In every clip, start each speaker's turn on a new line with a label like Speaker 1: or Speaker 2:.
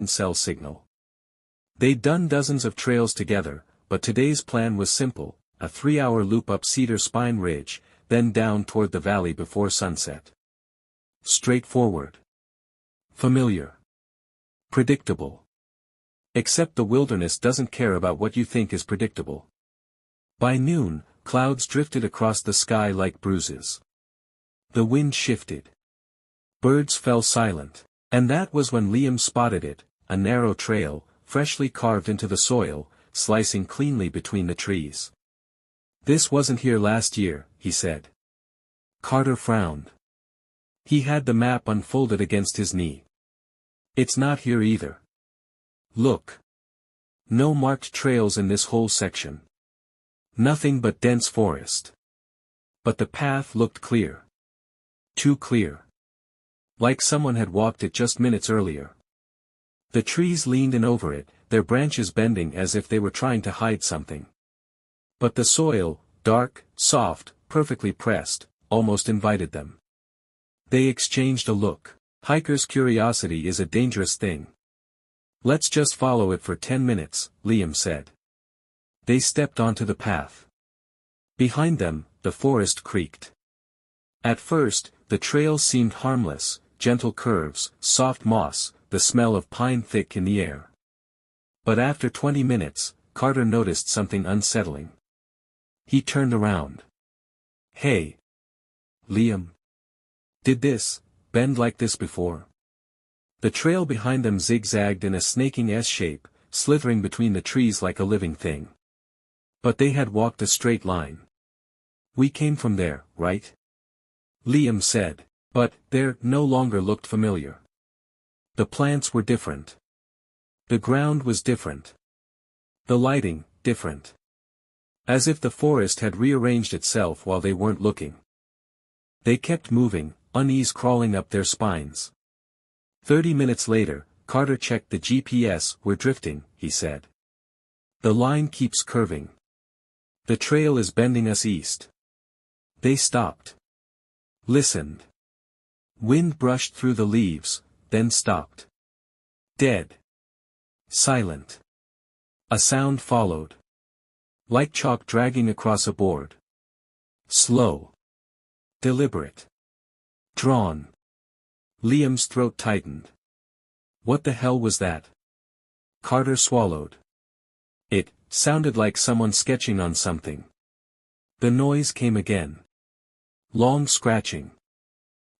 Speaker 1: cell signal. They'd done dozens of trails together, but today's plan was simple, a 3-hour loop up Cedar Spine Ridge, then down toward the valley before sunset. Straightforward. Familiar. Predictable. Except the wilderness doesn't care about what you think is predictable. By noon, clouds drifted across the sky like bruises. The wind shifted. Birds fell silent. And that was when Liam spotted it, a narrow trail, freshly carved into the soil, slicing cleanly between the trees. "This wasn't here last year," he said. Carter frowned. He had the map unfolded against his knee. "It's not here either. Look. No marked trails in this whole section. Nothing but dense forest. But the path looked clear. Too clear. Like someone had walked it just minutes earlier. The trees leaned in over it, their branches bending as if they were trying to hide something. But the soil, dark, soft, perfectly pressed, almost invited them. They exchanged a look. Hiker's curiosity is a dangerous thing. "Let's just follow it for 10 minutes, Liam said. They stepped onto the path. Behind them, the forest creaked. At first, the trail seemed harmless, gentle curves, soft moss, the smell of pine thick in the air. But after 20 minutes, Carter noticed something unsettling. He turned around. "Hey. Liam. Did this bend like this before?" The trail behind them zigzagged in a snaking S-shape, slithering between the trees like a living thing. But they had walked a straight line. "We came from there, right?" Liam said. But there no longer looked familiar. The plants were different. The ground was different. The lighting, different. As if the forest had rearranged itself while they weren't looking. They kept moving, unease crawling up their spines. 30 minutes later, Carter checked the GPS. "We're drifting," he said. "The line keeps curving. The trail is bending us east." They stopped. Listened. Wind brushed through the leaves, then stopped. Dead. Silent. A sound followed. Like chalk dragging across a board. Slow. Deliberate. Drawn. Liam's throat tightened. What the hell was that? Carter swallowed. It sounded like someone sketching on something. The noise came again. Long scratching.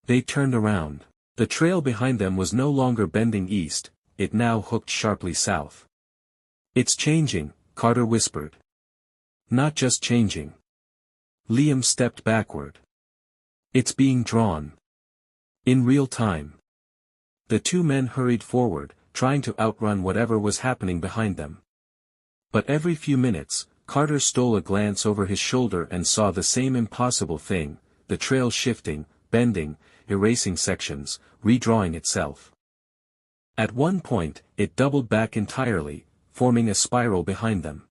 Speaker 1: They turned around. The trail behind them was no longer bending east, it now hooked sharply south. "It's changing," Carter whispered. "Not just changing." Liam stepped backward. "It's being drawn. In real time." The two men hurried forward, trying to outrun whatever was happening behind them. But every few minutes, Carter stole a glance over his shoulder and saw the same impossible thing, the trail shifting, bending, erasing sections, redrawing itself. At one point, it doubled back entirely, forming a spiral behind them.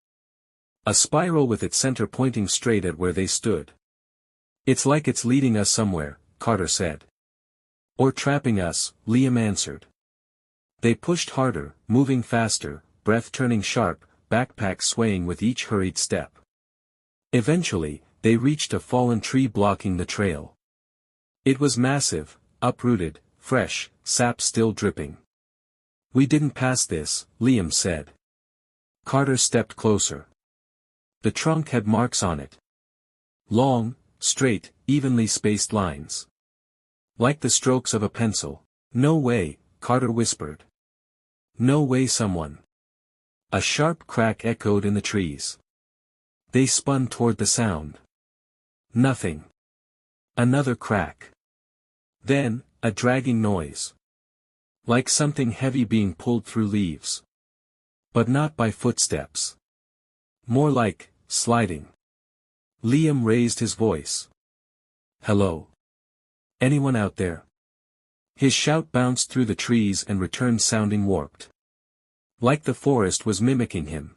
Speaker 1: A spiral with its center pointing straight at where they stood. "It's like it's leading us somewhere," Carter said. "Or trapping us," Liam answered. They pushed harder, moving faster, breath turning sharp, backpack swaying with each hurried step. Eventually, they reached a fallen tree blocking the trail. It was massive, uprooted, fresh, sap still dripping. "We didn't pass this," Liam said. Carter stepped closer. The trunk had marks on it. Long, straight, evenly spaced lines. Like the strokes of a pencil. "No way," Carter whispered. "No way someone." A sharp crack echoed in the trees. They spun toward the sound. Nothing. Another crack. Then, a dragging noise. Like something heavy being pulled through leaves. But not by footsteps. More like, sliding. Liam raised his voice. "Hello? Anyone out there?" His shout bounced through the trees and returned sounding warped. Like the forest was mimicking him.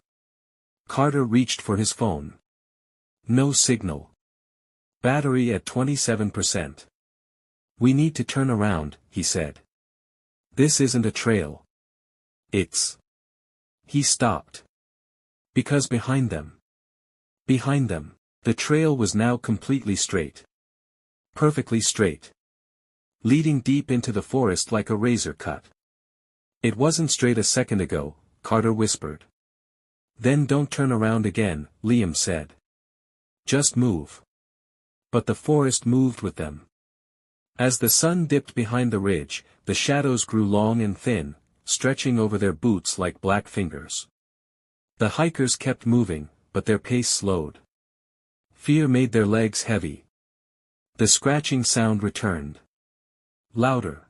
Speaker 1: Carter reached for his phone. No signal. Battery at 27%. "We need to turn around," he said. "This isn't a trail." It's... He stopped. Because behind them, the trail was now completely straight. Perfectly straight. Leading deep into the forest like a razor cut. It wasn't straight a second ago, Carter whispered. Then don't turn around again, Liam said. Just move. But the forest moved with them. As the sun dipped behind the ridge, the shadows grew long and thin, stretching over their boots like black fingers. The hikers kept moving, but their pace slowed. Fear made their legs heavy. The scratching sound returned. Louder.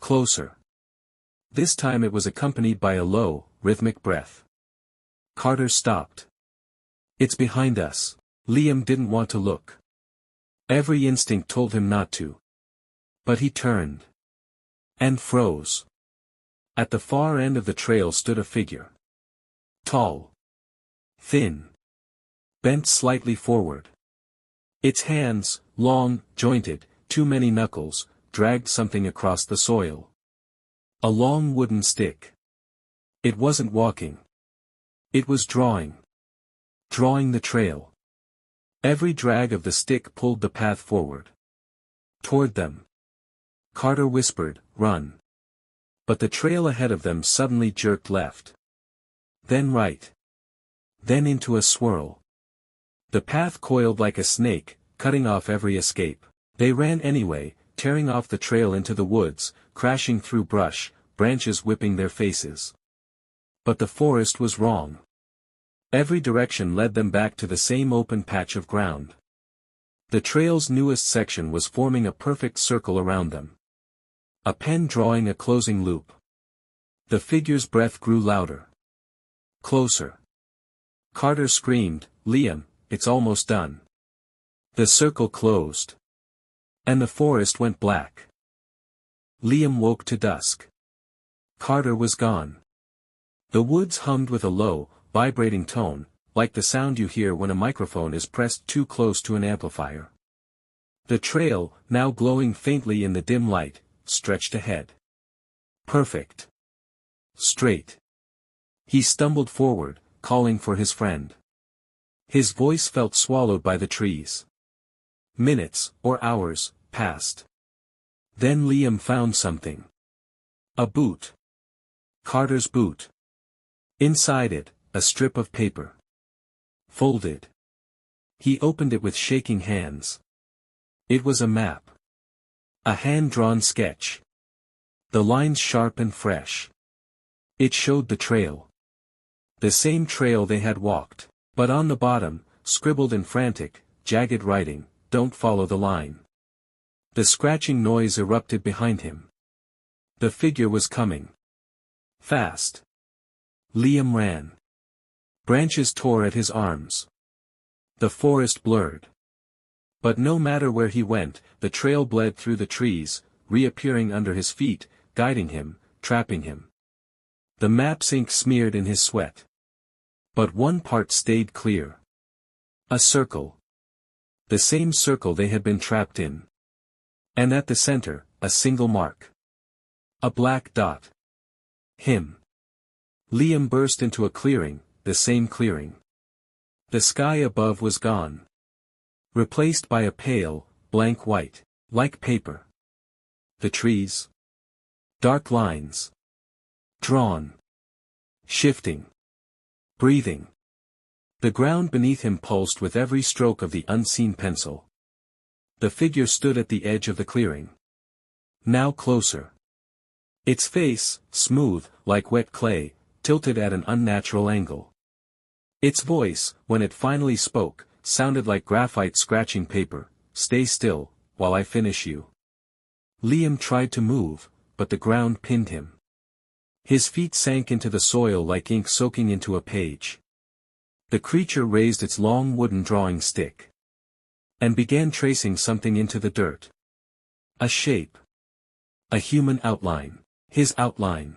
Speaker 1: Closer. This time it was accompanied by a low, rhythmic breath. Carter stopped. It's behind us. Liam didn't want to look. Every instinct told him not to. But he turned. And froze. At the far end of the trail stood a figure. Tall. Thin. Bent slightly forward. Its hands, long, jointed, too many knuckles, dragged something across the soil. A long wooden stick. It wasn't walking. It was drawing. Drawing the trail. Every drag of the stick pulled the path forward. Toward them. Carter whispered, "Run." But the trail ahead of them suddenly jerked left. Then right. Then into a swirl. The path coiled like a snake, cutting off every escape. They ran anyway, tearing off the trail into the woods, crashing through brush, branches whipping their faces. But the forest was wrong. Every direction led them back to the same open patch of ground. The trail's newest section was forming a perfect circle around them. A pen drawing a closing loop. The figure's breath grew louder. Closer. Carter screamed, "Liam, it's almost done." The circle closed. And the forest went black. Liam woke to dusk. Carter was gone. The woods hummed with a low, vibrating tone, like the sound you hear when a microphone is pressed too close to an amplifier. The trail, now glowing faintly in the dim light, stretched ahead. Perfect. Straight. He stumbled forward, calling for his friend. His voice felt swallowed by the trees. Minutes, or hours, passed. Then Liam found something. A boot. Carter's boot. Inside it, a strip of paper. Folded. He opened it with shaking hands. It was a map. A hand-drawn sketch. The lines sharp and fresh. It showed the trail. The same trail they had walked, but on the bottom, scribbled in frantic, jagged writing, "Don't follow the line." The scratching noise erupted behind him. The figure was coming. Fast. Liam ran. Branches tore at his arms. The forest blurred. But no matter where he went, the trail bled through the trees, reappearing under his feet, guiding him, trapping him. The map's ink smeared in his sweat. But one part stayed clear. A circle. The same circle they had been trapped in. And at the center, a single mark. A black dot. Him. Liam burst into a clearing, the same clearing. The sky above was gone. Replaced by a pale, blank white, like paper. The trees. Dark lines. Drawn. Shifting. Breathing. The ground beneath him pulsed with every stroke of the unseen pencil. The figure stood at the edge of the clearing. Now closer. Its face, smooth, like wet clay, tilted at an unnatural angle. Its voice, when it finally spoke, sounded like graphite scratching paper, "Stay still, while I finish you." Liam tried to move, but the ground pinned him. His feet sank into the soil like ink soaking into a page. The creature raised its long wooden drawing stick. And began tracing something into the dirt. A shape. A human outline. His outline.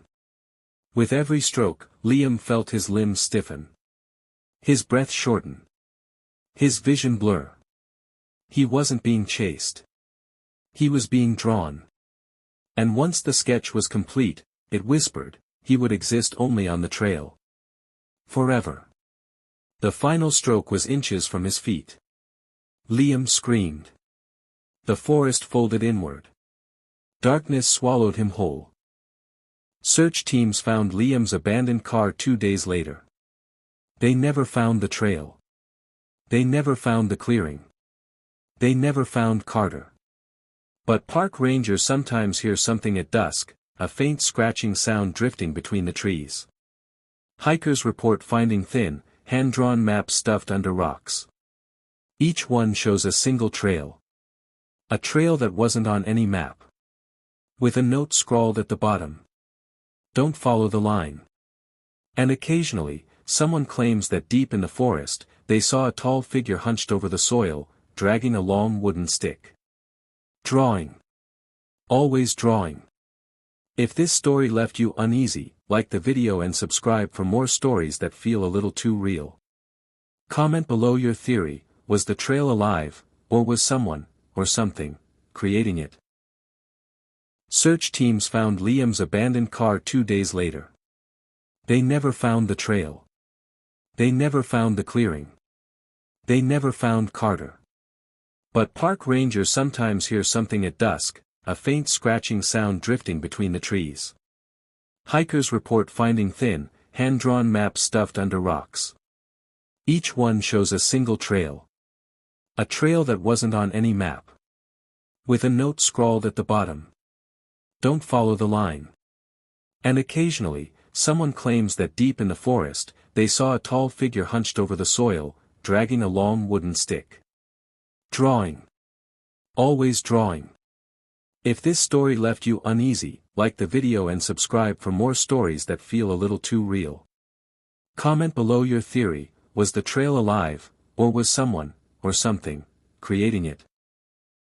Speaker 1: With every stroke, Liam felt his limbs stiffen. His breath shorten. His vision blur. He wasn't being chased. He was being drawn. And once the sketch was complete, it whispered, he would exist only on the trail. Forever. The final stroke was inches from his feet. Liam screamed. The forest folded inward. Darkness swallowed him whole. Search teams found Liam's abandoned car 2 days later. They never found the trail. They never found the clearing. They never found Carter. But park rangers sometimes hear something at dusk, a faint scratching sound drifting between the trees. Hikers report finding thin, hand-drawn maps stuffed under rocks. Each one shows a single trail. A trail that wasn't on any map. With a note scrawled at the bottom. Don't follow the line. And occasionally, someone claims that deep in the forest, they saw a tall figure hunched over the soil, dragging a long wooden stick. Drawing. Always drawing. If this story left you uneasy, like the video and subscribe for more stories that feel a little too real. Comment below your theory: was the trail alive, or was someone, or something, creating it? Search teams found Liam's abandoned car 2 days later. They never found the trail. They never found the clearing. They never found Carter. But park rangers sometimes hear something at dusk, a faint scratching sound drifting between the trees. Hikers report finding thin, hand-drawn maps stuffed under rocks. Each one shows a single trail. A trail that wasn't on any map. With a note scrawled at the bottom. Don't follow the line. And occasionally, someone claims that deep in the forest, they saw a tall figure hunched over the soil, dragging a long wooden stick. Drawing. Always drawing. If this story left you uneasy, like the video and subscribe for more stories that feel a little too real. Comment below your theory: was the trail alive, or was someone, or something, creating it?